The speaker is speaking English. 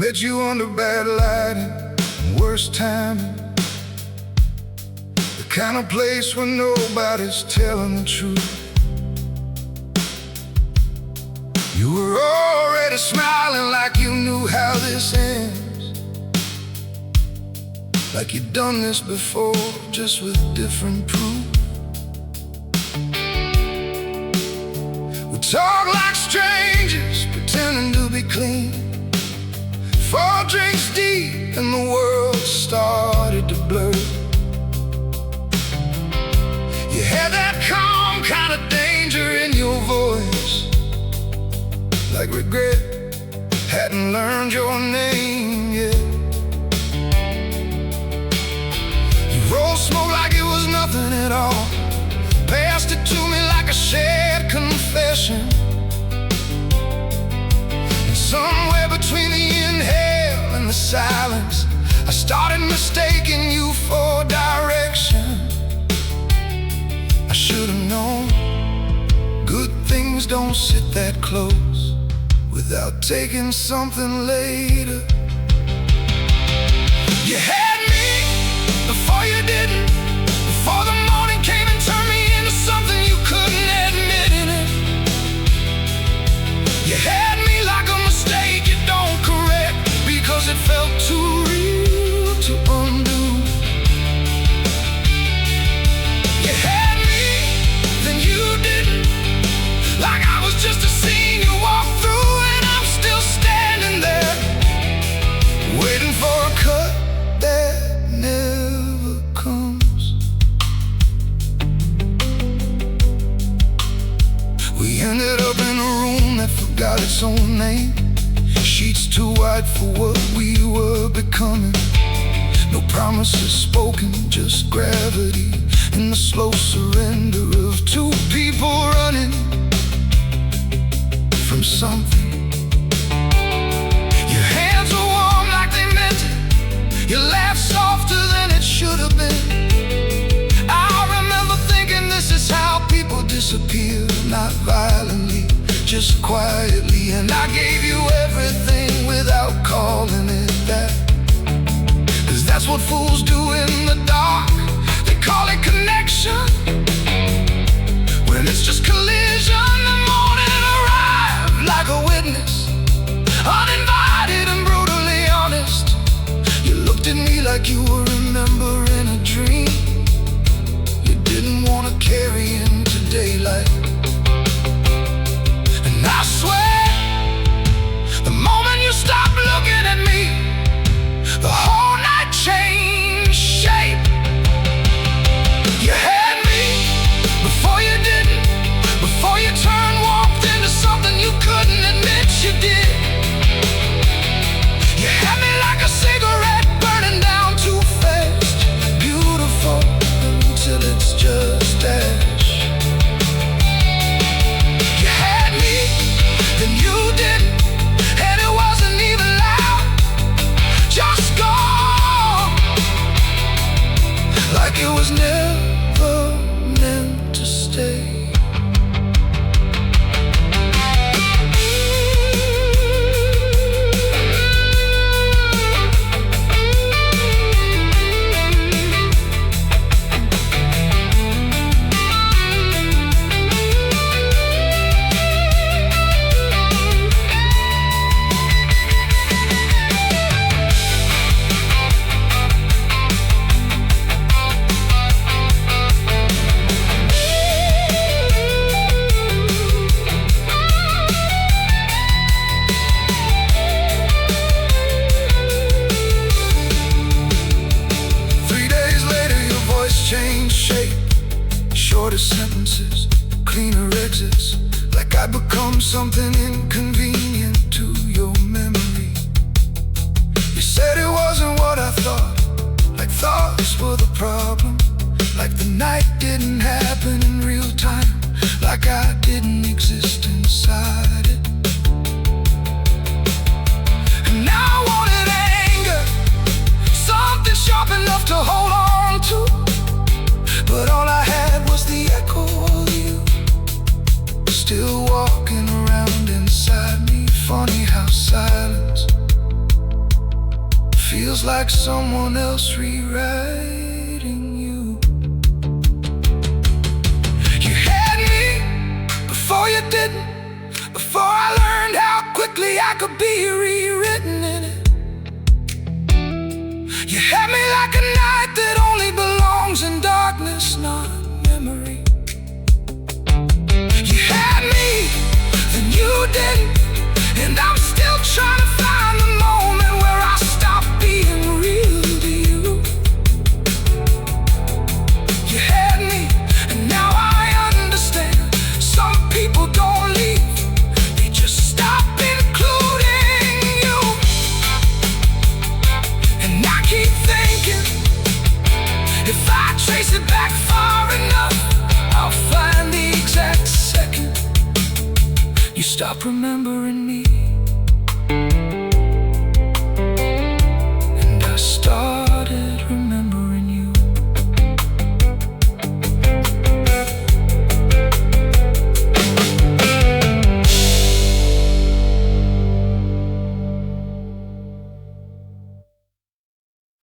Met you under bad lighting, worst timing. The kind of place where nobody's telling the truth. You were already smiling like you knew how this ends, like you'd done this before, just with different proof. We talk like strangers, pretending to be clean. 4 drinks deep and the world started to blur. You had that calm kind of danger in your voice, like regret hadn't learned your name yet. You rolled smoke like it was nothing at all, passed it to me like a shared confession. And somewhere between the inhale and the silence, I started mistaking you for direction. I should have known good things don't sit that close without taking something later. You had me before you didn't, before the morning came and turned me into something you couldn't admit in it. You had me like a mistake you don't correct, because it felt too real to undo. You had me, then you didn't, like I was just a scene you walked through, and I'm still standing there, waiting for a cut that never comes. We ended up in a room that forgot its own name, sheets too wide for what we were becoming. No promises spoken, just gravity and the slow surrender of 2 people running from something. Your hands were warm like they meant it, you laughed softer than it should have been. I remember thinking this is how people disappear, not violently, just quietly. And I gave you everything without calling it that, 'cause that's what fools do in the dark. They call it connection, when it's just collision. The morning arrived like a witness, uninvited and brutally honest. You looked at me like you were remembering a dream you didn't want to carry into daylight. And I swear, the moment you stopped looking at me, the whole night changed shape. You had me before you didn't, before you turned, walked into something you couldn't admit you did. You had me like a cigarette burning down too fast, beautiful until it's just ash. You had me, then you didn't, and it wasn't even loud, just gone, like it was never meant to stay. Change shape, shorter sentences, cleaner exits, like I'd become something inconvenient to your memory. You said it wasn't what I thought, like thoughts were the problem, like the night didn't happen in real time, like I didn't exist inside it. And now I wanted anger, something sharp enough to hold on to, but all I had was the echo of you, still walking around inside me. Funny how silence someone else rewriting you. You had me before you didn't, before I learned how quickly I could be rewritten in it. You had me like a night that only belongs in darkness, not memory. You had me, then you didn't, and I'm still trying to find the moment where I stop being real to you. You had me, and now I understand. Some people don't leave, they just stop including you. And I keep thinking, if I trace it back far enough, I'll find the exact second you stop remembering me.